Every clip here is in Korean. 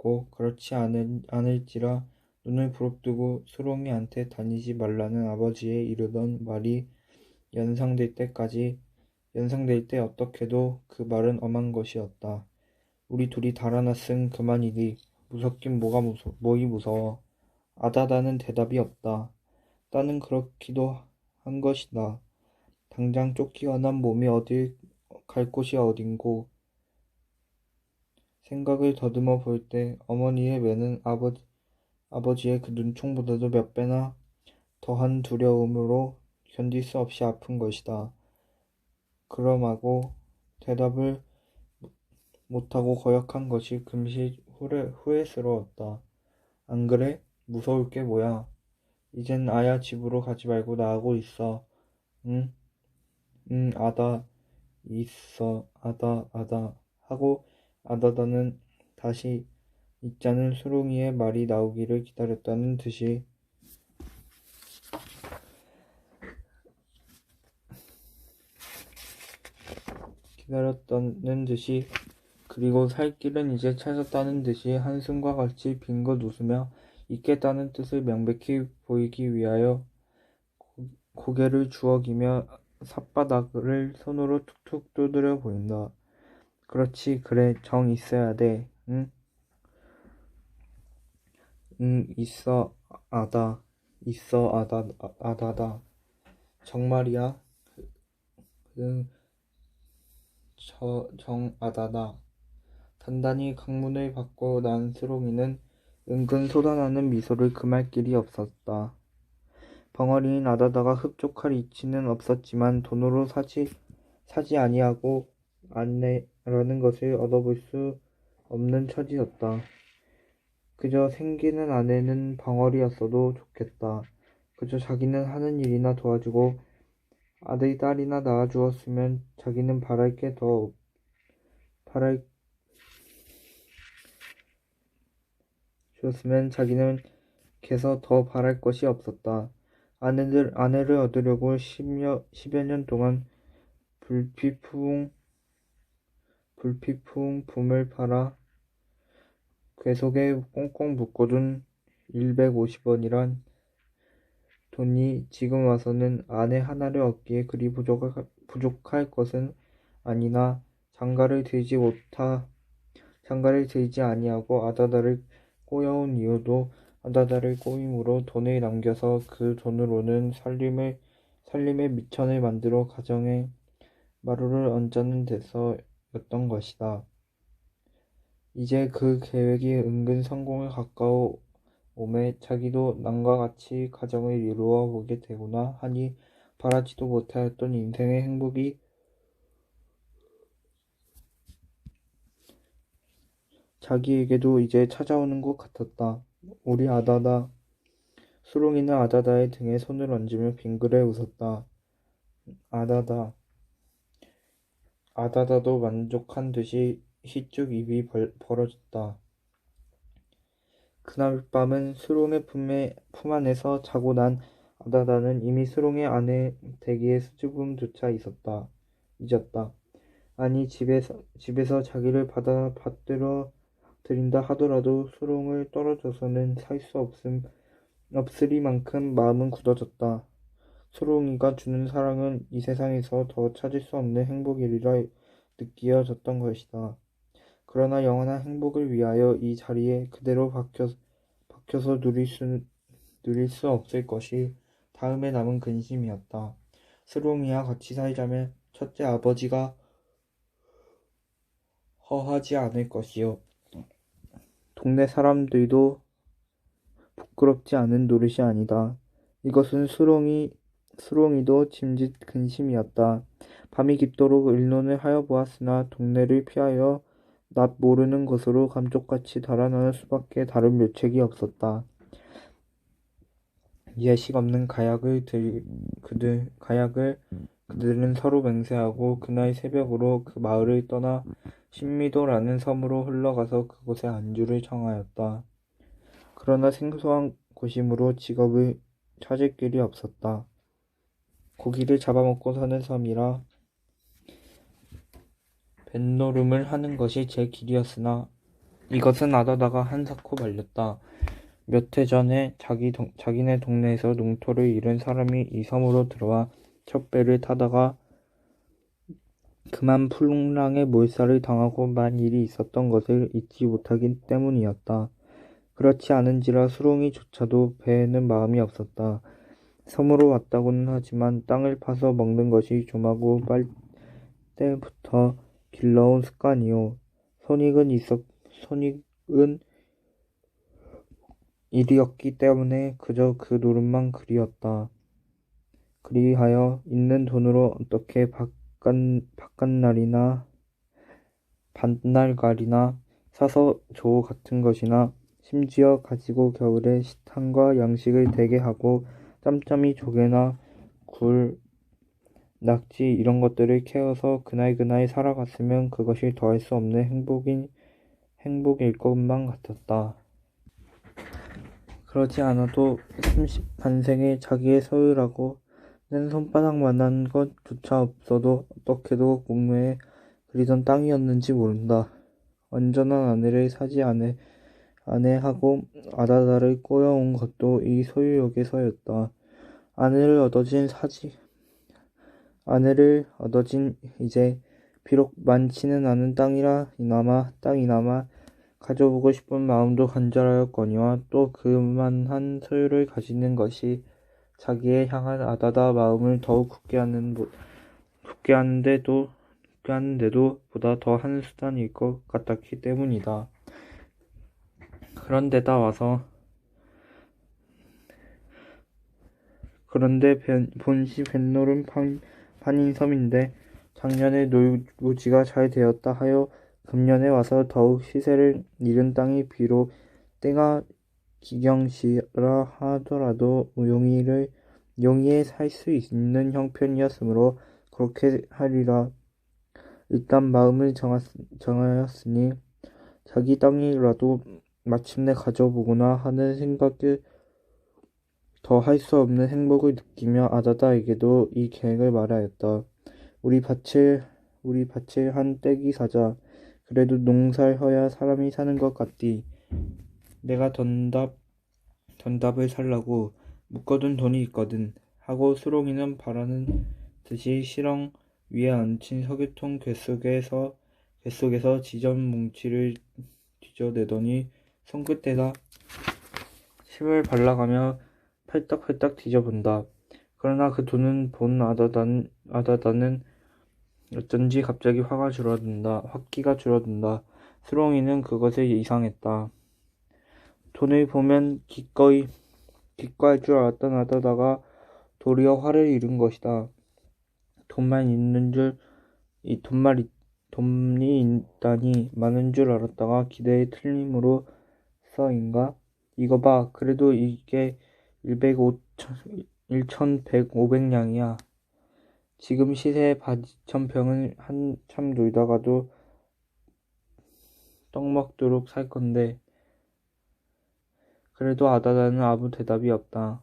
있고 그렇지 않을지라 눈을 부릅뜨고 수롱이한테 다니지 말라는 아버지의 이르던 말이 연상될 때 어떻게도 그 말은 엄한 것이었다. 우리 둘이 달아났음 그만이니 무섭긴 뭐이 무서워. 아다다는 대답이 없다. 따는 그렇기도 한 것이다. 당장 쫓기가 난 몸이 어딜 갈 곳이 어딘고. 생각을 더듬어 볼 때 어머니의 매는 아버지의 그 눈총보다도 몇 배나 더한 두려움으로 견딜 수 없이 아픈 것이다. 그럼하고 대답을 못하고 거역한 것이 금시 후회스러웠다. 안 그래? 무서울 게 뭐야? 이젠 아야 집으로 가지 말고 나하고 있어. 응? 응, 아다 하고 아다다는 다시 있자는 수롱이의 말이 나오기를 기다렸다는 듯이 그리고 살 길은 이제 찾았다는 듯이 한숨과 같이 빙긋 웃으며 있겠다는 뜻을 명백히 보이기 위하여 고개를 주워기며 삿바닥을 손으로 툭툭 두드려 보인다. 그렇지, 그래, 정 있어야 돼, 응? 응, 아다다. 정말이야? 응, 아다다. 단단히 강문을 받고 난 수롱이는 은근 솟아나는 미소를 금할 길이 없었다. 벙어리인 아다다가 흡족할 이치는 없었지만 돈으로 사지 아니하고 아내라는 것을 얻어볼 수 없는 처지였다. 그저 생기는 아내는 벙어리였어도 좋겠다. 그저 자기는 하는 일이나 도와주고 아들, 딸이나 낳아주었으면 자기는 개서 더 바랄 것이 없었다. 아내를 얻으려고 10여 년 동안 불피풍 붐을 팔아 괴속에 꽁꽁 묶어둔 150원이란 돈이 지금 와서는 아내 하나를 얻기에 그리 부족할 것은 아니나 장가를 들지 아니하고 아다다를 꼬여온 이유도 아다다를 꼬임으로 돈을 남겨서 그 돈으로는 살림의 미천을 만들어 가정에 마루를 얹자는 데서였던 것이다. 이제 그 계획이 은근 성공에 가까워오매 자기도 남과 같이 가정을 이루어 보게 되구나 하니 바라지도 못하였던 인생의 행복이 자기에게도 이제 찾아오는 것 같았다. 우리 아다다. 수롱이는 아다다의 등에 손을 얹으며 빙그레 웃었다. 아다다. 아다다도 만족한 듯이 희쭉 입이 벌어졌다. 그날 밤은 수롱의 품 안에서 자고 난 아다다는 이미 수롱의 아내 되기의 수줍음조차 잊었다. 아니 집에서 자기를 받들어 들인다 하더라도 수롱을 떨어져서는 살 수 없으리만큼 마음은 굳어졌다. 수롱이가 주는 사랑은 이 세상에서 더 찾을 수 없는 행복이리라 느끼어졌던 것이다. 그러나 영원한 행복을 위하여 이 자리에 그대로 박혀서 누릴 수 없을 것이 다음에 남은 근심이었다. 수롱이와 같이 살자면 첫째 아버지가 허하지 않을 것이요. 동네 사람들도 부끄럽지 않은 노릇이 아니다. 이것은 수롱이도 짐짓 근심이었다. 밤이 깊도록 의논을 하여 보았으나 동네를 피하여 낯 모르는 것으로 감쪽같이 달아나는 수밖에 다른 묘책이 없었다. 예식 없는 그들은 서로 맹세하고 그날 새벽으로 그 마을을 떠나 신미도라는 섬으로 흘러가서 그곳에 안주를 청하였다. 그러나 생소한 곳이므로 직업을 찾을 길이 없었다. 고기를 잡아먹고 사는 섬이라 뱃노름을 하는 것이 제 길이었으나 이것은 아다다가 한사코 말렸다. 몇 해 전에 자기네 동네에서 농토를 잃은 사람이 이 섬으로 들어와 첫 배를 타다가 그만 풍랑에 몰살을 당하고 만 일이 있었던 것을 잊지 못하기 때문이었다. 그렇지 않은지라 수롱이조차도 배에는 마음이 없었다. 섬으로 왔다고는 하지만 땅을 파서 먹는 것이 좀하고 빨 때부터 길러온 습관이요. 손익은 일이었기 때문에 그저 그 노릇만 그리웠다. 그리하여 있는 돈으로 어떻게 바깥날이나 반날갈이나 사서 조 같은 것이나 심지어 가지고 겨울에 식탐과 양식을 되게 하고 짬짬이 조개나 굴, 낙지 이런 것들을 캐어서 그날그날 살아갔으면 그것이 더할 수 없는 행복일 것만 같았다. 그러지 않아도 30반생에 자기의 소유라고 는 손바닥만한 것조차 없어도 어떻게도 공매에 그리던 땅이었는지 모른다. 온전한 아내하고 아다다를 꼬여온 것도 이 소유욕에서였다. 아내를 얻어진 이제 비록 많지는 않은 땅이나마 가져보고 싶은 마음도 간절하였거니와 또 그만한 소유를 가지는 것이 자기에 향한 아다다 마음을 더욱 굳게 하는데도 보다 더한 수단일 것 같았기 때문이다. 그런데 본시 뱃놀은 판인섬인데 작년에 노부지가 잘 되었다 하여 금년에 와서 더욱 시세를 잃은 땅이 비록 때가 기경시라 하더라도 용이에 살 수 있는 형편이었으므로 그렇게 하리라. 일단 마음을 정하였으니 자기 땅이라도 마침내 가져보거나 하는 생각을 더 할 수 없는 행복을 느끼며 아다다에게도 이 계획을 말하였다. 우리 밭을 한 떼기 사자. 그래도 농사를 허야 사람이 사는 것 같디. 내가 던답을 살라고 묶어둔 돈이 있거든. 하고 수롱이는 바라는 듯이 시렁 위에 얹힌 석유통 갯속에서 지점 뭉치를 뒤져내더니 손끝에다 침을 발라가며 팔딱팔딱 뒤져본다. 그러나 그 돈은 본 아다다는 어쩐지 갑자기 활기가 줄어든다. 수롱이는 그것에 이상했다. 돈을 보면 기꺼이 할 줄 알았던 아다다가 도리어 화를 잃은 것이다. 돈이 있다니 많은 줄 알았다가 기대에 틀림으로 써인가? 이거 봐, 그래도 이게 11,100냥이야. 지금 시세의 밭 2,000평은 한참 놀다가도 떡 먹도록 살 건데. 그래도 아다다는 아무 대답이 없다.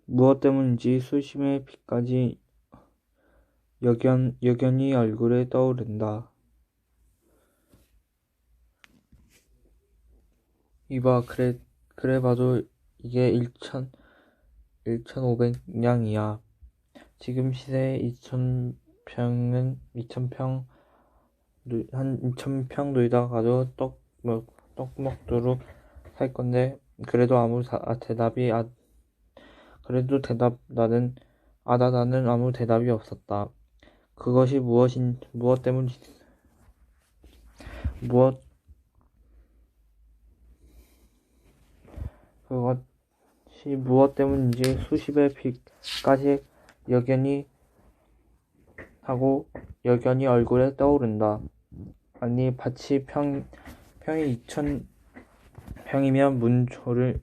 무엇 때문인지 수심의 빛까지 여견이 얼굴에 떠오른다. 이봐, 그래 봐도 이게 1,500냥이야. 지금 시세 2,000평 한 2,000평 놀다가도 떡 먹도록 살 건데. 그래도 아다다는 아무 대답이 없었다. 그것이 무엇 때문인지 수십의 빛까지 여견이 얼굴에 떠오른다. 아니, 밭이 평이 2,000평이면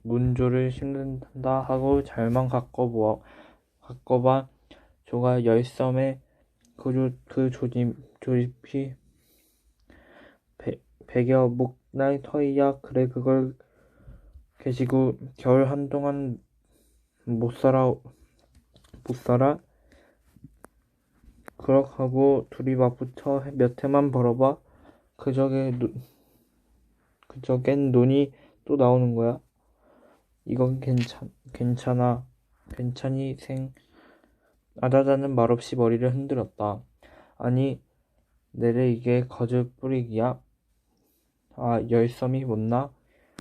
문조를 심는다 하고 잘만 갖고봐 조가 10섬에 그 조집이 100여 목날 터이야. 그래 그걸 계시고 겨울 한동안 못 살아. 그럭하고 둘이 맞붙어 몇 해만 벌어봐. 그저껜 눈이 또 나오는 거야. 이건 괜찮니, 생? 아다다는 말없이 머리를 흔들었다. 아니, 내래 이게 거즈 뿌리기야? 아, 열섬이 못나?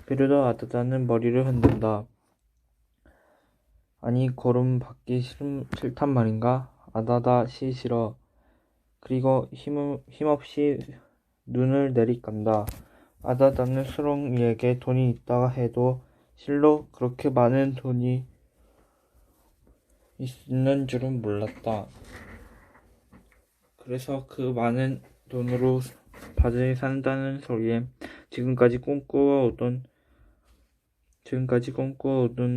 비로소 아다다는 머리를 흔든다. 아니, 고름 받기 싫단 말인가? 아다다 싫어. 그리고 힘없이 눈을 내리깐다. 아다다는 수롱이에게 돈이 있다가 해도 실로 그렇게 많은 돈이 있는 줄은 몰랐다. 그래서 그 많은 돈으로 밭을 산다는 소리에 지금까지 꿈꿔오던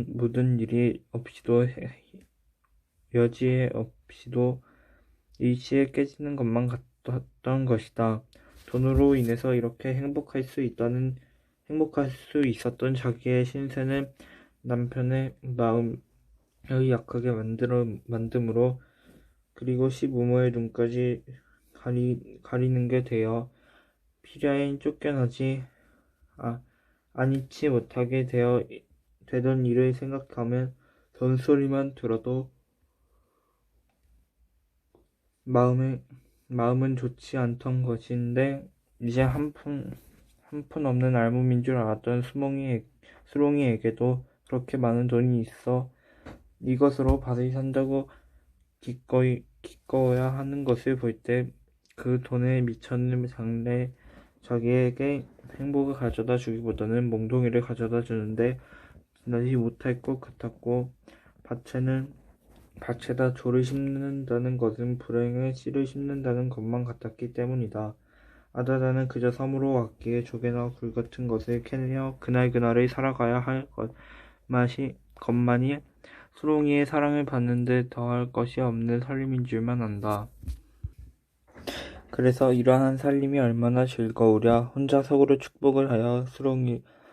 모든 일이 없이도 여지에 없이도 일시에 깨지는 것만 같았던 것이다. 돈으로 인해서 이렇게 행복할 수 있었던 자기의 신세는 남편의 마음을 약하게 만듦으로 그리고 시부모의 눈까지 가리는 게 되어 필야엔 쫓겨나지 아니치 못하게 되던 일을 생각하면 잔소리만 들어도 마음은 좋지 않던 것인데 이제 한 푼 없는 알몸인 줄 알았던 수롱이에게도 그렇게 많은 돈이 있어 이것으로 밭을 산다고 기꺼워야 하는 것을 볼 때 그 돈에 미쳤는 장래 자기에게 행복을 가져다 주기보다는 몽둥이를 가져다 주는데 지나지 못할 것 같았고 밭에다 조를 심는다는 것은 불행의 씨를 심는다는 것만 같았기 때문이다. 아다다는 그저 섬으로 왔기에 조개나 굴 같은 것을 캐내어 그날그날을 살아가야 할 것만이 수롱이의 사랑을 받는데 더할 것이 없는 살림인 줄만 안다. 그래서 이러한 살림이 얼마나 즐거우랴. 혼자 속으로 축복을 하여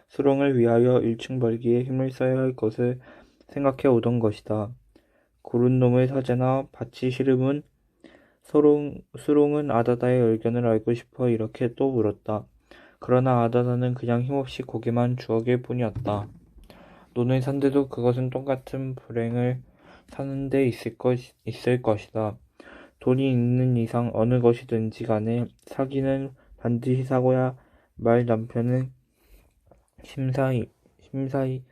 수롱을 위하여 일충벌기에 힘을 써야 할 것을 생각해 오던 것이다. 고른 놈의 사제나 밭이 싫음은 수롱은 아다다의 의견을 알고 싶어 이렇게 또 물었다. 그러나 아다다는 그냥 힘없이 고개만 주워길 뿐이었다. 돈을 산데도 그것은 똑같은 불행을 사는 데 있을 것이다. 돈이 있는 이상 어느 것이든지 간에 사기는 반드시 사고야 말 남편은 심사이였음에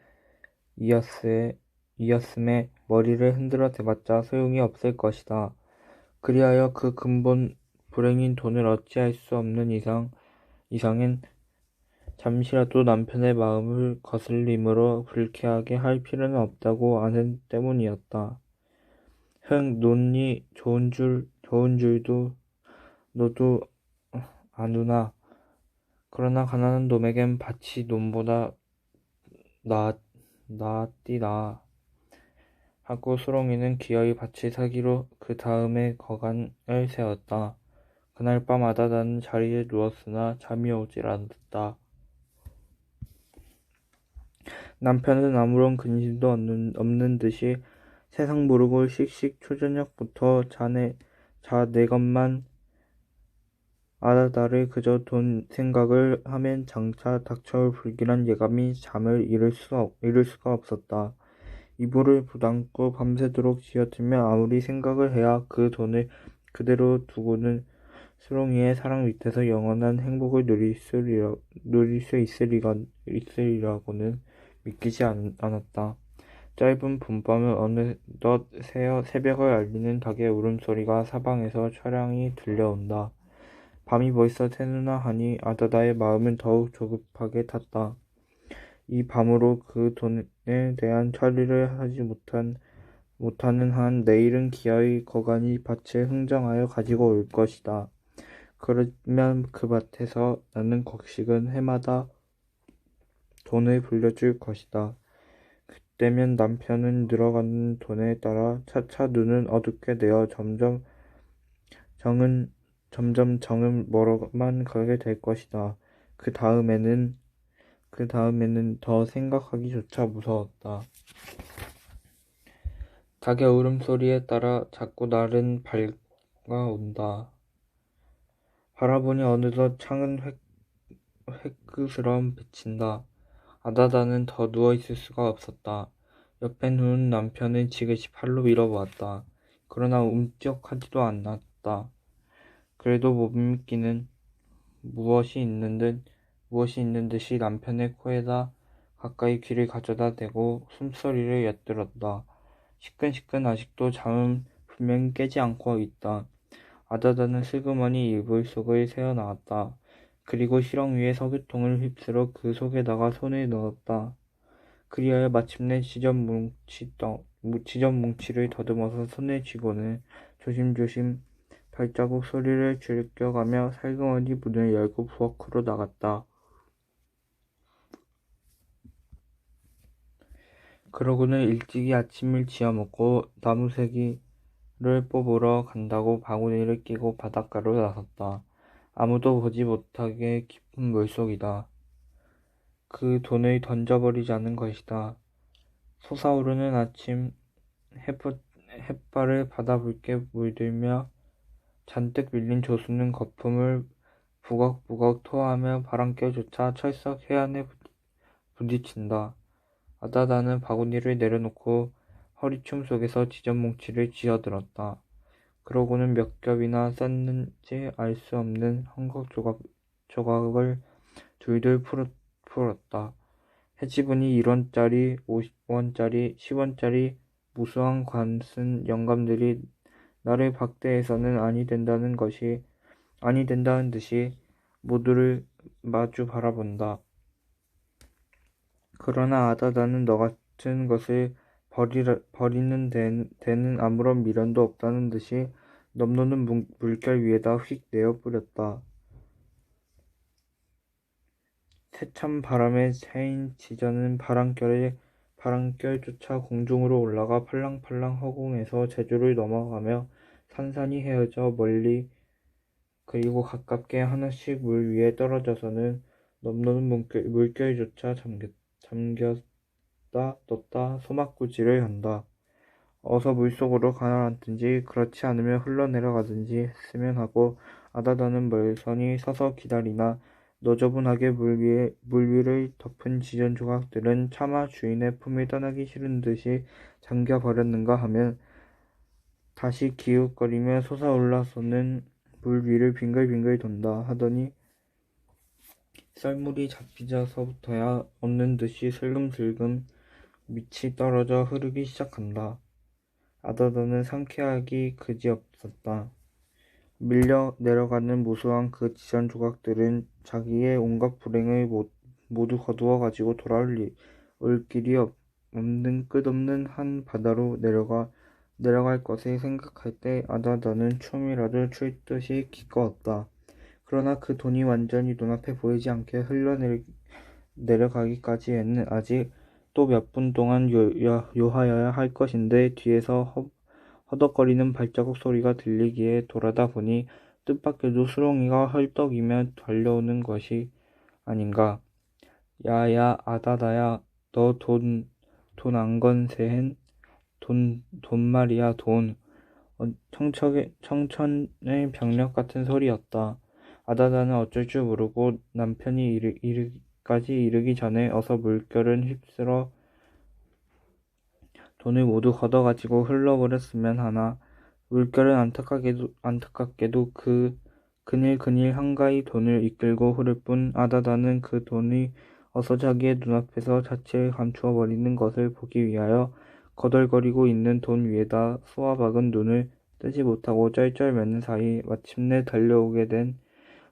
머리를 흔들어 대봤자 소용이 없을 것이다. 그리하여 그 근본 불행인 돈을 어찌할 수 없는 이상엔 잠시라도 남편의 마음을 거슬림으로 불쾌하게 할 필요는 없다고 아는 때문이었다. 논이 좋은 줄도 너도 아누나. 그러나 가난한 놈에겐 밭이 논보다 나았디다. 하고 수롱이는 기어이 밭을 사기로 그 다음에 거간을 세웠다. 그날 밤 아다다는 자리에 누웠으나 잠이 오질 않았다. 남편은 아무런 근심도 없는 듯이 세상 모르고 씩씩 초저녁부터 내 것만 아다다를 그저 돈 생각을 하면 장차 닥쳐올 불길한 예감이 잠을 이룰 수가 없었다. 이불을 부담고 밤새도록 쥐어들며 아무리 생각을 해야 그 돈을 그대로 두고는 수롱이의 사랑 밑에서 영원한 행복을 누릴 수 있으리라고는 믿기지 않았다. 짧은 봄밤은 어느덧 새벽을 알리는 닭의 울음소리가 사방에서 처량히 들려온다. 밤이 벌써 새누나 하니 아다다의 마음은 더욱 조급하게 탔다. 이 밤으로 그 돈에 대한 처리를 하지 못하는 한 내일은 기어이 거간이 밭을 흥정하여 가지고 올 것이다. 그러면 그 밭에서 나는 곡식은 해마다 돈을 불려줄 것이다. 그때면 남편은 늘어가는 돈에 따라 차차 눈은 어둡게 되어 점점 정은 멀어만 가게 될 것이다. 그 다음에는 더 생각하기조차 무서웠다. 닭의 울음소리에 따라 자꾸 날은 밝아온다. 바라보니 어느덧 창은 회끄스럼 비친다. 아다다는 더 누워있을 수가 없었다. 옆에 누운 남편을 지그시 팔로 밀어보았다. 그러나 움쩍하지도 않았다. 그래도 못 믿기는 무엇이 있는 듯이 남편의 코에다 가까이 귀를 가져다 대고 숨소리를 엿들었다. 시끈시끈 아직도 잠은 분명히 깨지 않고 있다. 아다다는 슬그머니 이불 속을 새어 나왔다. 그리고 실ong 위에 석유통을 휩쓸어 그 속에다가 손을 넣었다. 그리하여 마침내 지전 뭉치를 더듬어서 손에 쥐고는 조심조심 발자국 소리를 즐겨가며 살그머니 문을 열고 부엌으로 나갔다. 그러고는 일찍이 아침을 지어먹고 나무새기를 뽑으러 간다고 바구니를 끼고 바닷가로 나섰다. 아무도 보지 못하게 깊은 물속이다. 그 돈을 던져버리자는 것이다. 솟아오르는 아침 햇발을 바다붉게 물들며 잔뜩 밀린 조수는 거품을 부걱부걱 토하며 바람결조차 철썩 해안에 부딪힌다. 아다다는 바구니를 내려놓고 허리춤 속에서 지전뭉치를 쥐어들었다. 그러고는 몇 겹이나 쌌는지 알 수 없는 헝겊 조각을 둘둘 풀었다. 해지분이 1원짜리, 50원짜리, 10원짜리 무수한 관쓴 영감들이 나를 박대해서는 아니 된다는 듯이 모두를 마주 바라본다. 그러나 아다다는 너 같은 것을 버리는 데는 아무런 미련도 없다는 듯이 넘노는 물결 위에다 휙 내어 뿌렸다. 세찬 바람에 새인 지전은 바람결조차 공중으로 올라가 팔랑팔랑 허공에서 제주를 넘어가며 산산이 헤어져 멀리 그리고 가깝게 하나씩 물 위에 떨어져서는 넘노는 물결조차 잠겼다 떴다 소막구질을 한다. 어서 물속으로 가라앉든지 그렇지 않으면 흘러내려가든지 했으면 하고 아다다는 멀선히 서서 기다리나 너저분하게 물 위를 덮은 지전 조각들은 차마 주인의 품을 떠나기 싫은 듯이 잠겨버렸는가 하면 다시 기웃거리며 솟아올라서는 물 위를 빙글빙글 돈다 하더니 썰물이 잡히자서부터야 얻는 듯이 슬금슬금 밑이 떨어져 흐르기 시작한다. 아다다는 상쾌하기 그지없었다. 밀려 내려가는 무수한 그 지전 조각들은 자기의 온갖 불행을 모두 거두어 가지고 돌아올 길이 없는 끝없는 한 바다로 내려갈 것을 생각할 때 아다다는 춤이라도 출 듯이 기꺼웠다. 그러나 그 돈이 완전히 눈앞에 보이지 않게 흘러내려가기까지에는 아직 또 몇 분 동안 요하여야 할 것인데 뒤에서 허덕거리는 발자국 소리가 들리기에 돌아다 보니 뜻밖에도 수롱이가 헐떡이며 달려오는 것이 아닌가. 야야 아다다야 너 돈 안 건세hen? 돈 말이야 돈. 청천의 병력 같은 소리였다. 아다다는 어쩔 줄 모르고 남편이 이르기 전에 어서 물결은 휩쓸어 돈을 모두 걷어가지고 흘러버렸으면 하나. 물결은 안타깝게도 그닐 한가히 돈을 이끌고 흐를 뿐 아다다는 그 돈이 어서 자기의 눈앞에서 자취를 감추어 버리는 것을 보기 위하여 거덜거리고 있는 돈 위에다 쏘아박은 눈을 뜨지 못하고 쩔쩔매는 사이 마침내 달려오게 된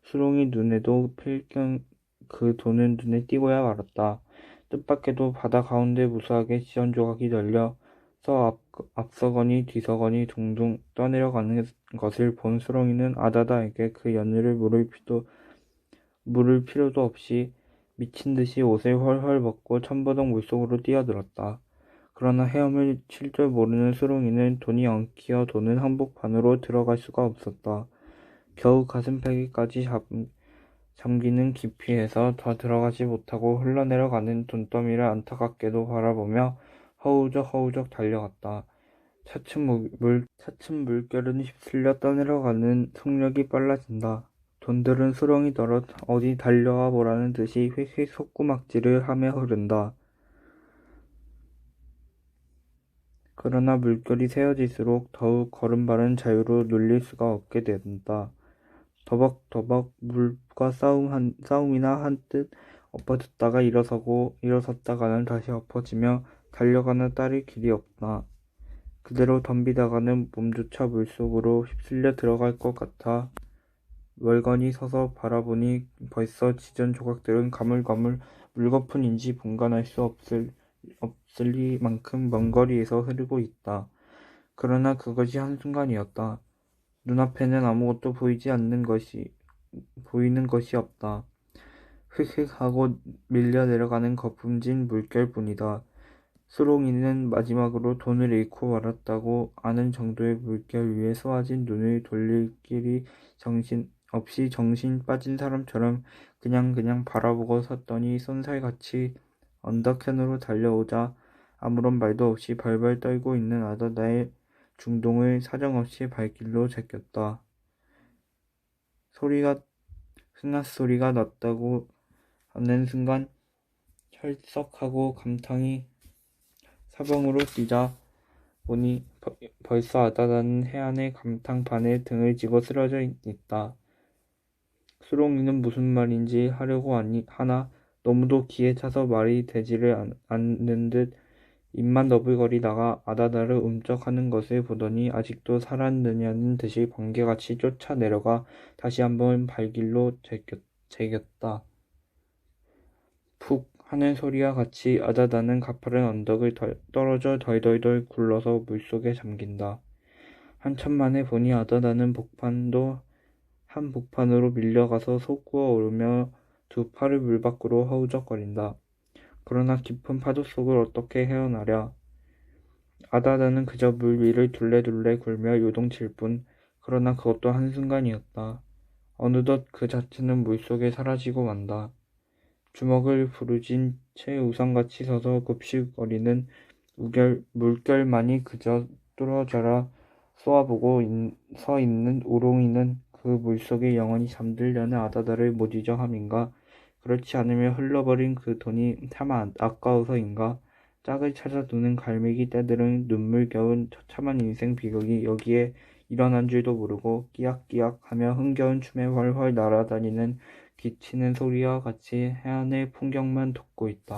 수롱이 눈에도 필경 그 돈은 눈에 띄고야 말았다. 뜻밖에도 바다 가운데 무수하게 지전 조각이 널려서 앞서거니 뒤서거니 둥둥 떠내려가는 것을 본 수롱이는 아다다에게 그 연유를 물을 필요도 없이 미친 듯이 옷을 헐헐 벗고 천버덕 물속으로 뛰어들었다. 그러나 헤엄을 칠 줄 모르는 수롱이는 돈이 엉키어 도는 한복판으로 들어갈 수가 없었다. 겨우 가슴팍에까지 잠기는 깊이에서 더 들어가지 못하고 흘러내려가는 돈더미를 안타깝게도 바라보며 허우적 달려갔다. 차츰 물결은 휩쓸려 떠내려가는 속력이 빨라진다. 돈들은 수렁이 널어 어디 달려와 보라는 듯이 휙휙 속구막질을 하며 흐른다. 그러나 물결이 세어질수록 더욱 걸음발은 자유로 눌릴 수가 없게 된다. 더벅더벅 물과 싸움이나 한뜻 엎어졌다가 일어섰다가는 다시 엎어지며 달려가는 딸이 길이 없다. 그대로 덤비다가는 몸조차 물속으로 휩쓸려 들어갈 것 같아 멀거니 서서 바라보니 벌써 지전 조각들은 가물가물 물거품인지 분간할 수 없을리만큼 먼 거리에서 흐르고 있다. 그러나 그것이 한순간이었다. 눈앞에는 아무것도 보이는 것이 없다. 휙휙 하고 밀려 내려가는 거품진 물결뿐이다. 수롱이는 마지막으로 돈을 잃고 말았다고 아는 정도의 물결 위에 쏘아진 눈을 돌릴 길이 정신 빠진 사람처럼 그냥 바라보고 섰더니 쏜살같이 언덕편으로 달려오자 아무런 말도 없이 발발 떨고 있는 아다다의 중동을 사정없이 발길로 제꼈다. 흥앗소리가 났다고 하는 순간 혈썩하고 감탕이 사방으로 뛰자 보니 벌써 아다다는 해안의 감탕판에 등을 지고 쓰러져 있다. 수롱이는 무슨 말인지 하려고 하나 너무도 기에 차서 말이 되지를 않는 듯 입만 너불거리다가 아다다를 움쩍하는 것을 보더니 아직도 살았느냐는 듯이 번개같이 쫓아내려가 다시 한번 발길로 제겼다. 푹 하는 소리와 같이 아다다는 가파른 언덕을 떨어져 덜덜덜 굴러서 물속에 잠긴다. 한참 만에 보니 아다다는 복판도 한 복판으로 밀려가서 솟구어 오르며 두 팔을 물 밖으로 허우적거린다. 그러나 깊은 파도 속을 어떻게 헤어나랴. 아다다는 그저 물 위를 둘레둘레 굴며 요동칠 뿐. 그러나 그것도 한순간이었다. 어느덧 그 자체는 물속에 사라지고 만다. 주먹을 부르진 채 우상같이 서서 굽실거리는 물결만이 그저 뚫어져라 쏘아보고 서 있는 우롱이는 그 물속에 영원히 잠들려는 아다다를 모지저 함인가? 그렇지 않으면 흘러버린 그 돈이 차마 아까워서인가? 짝을 찾아 두는 갈매기 떼들은 눈물겨운 처참한 인생 비극이 여기에 일어난 줄도 모르고 끼약끼약 하며 흥겨운 춤에 훨훨 날아다니는 기치는 소리와 같이 해안의 풍경만 돋고 있다.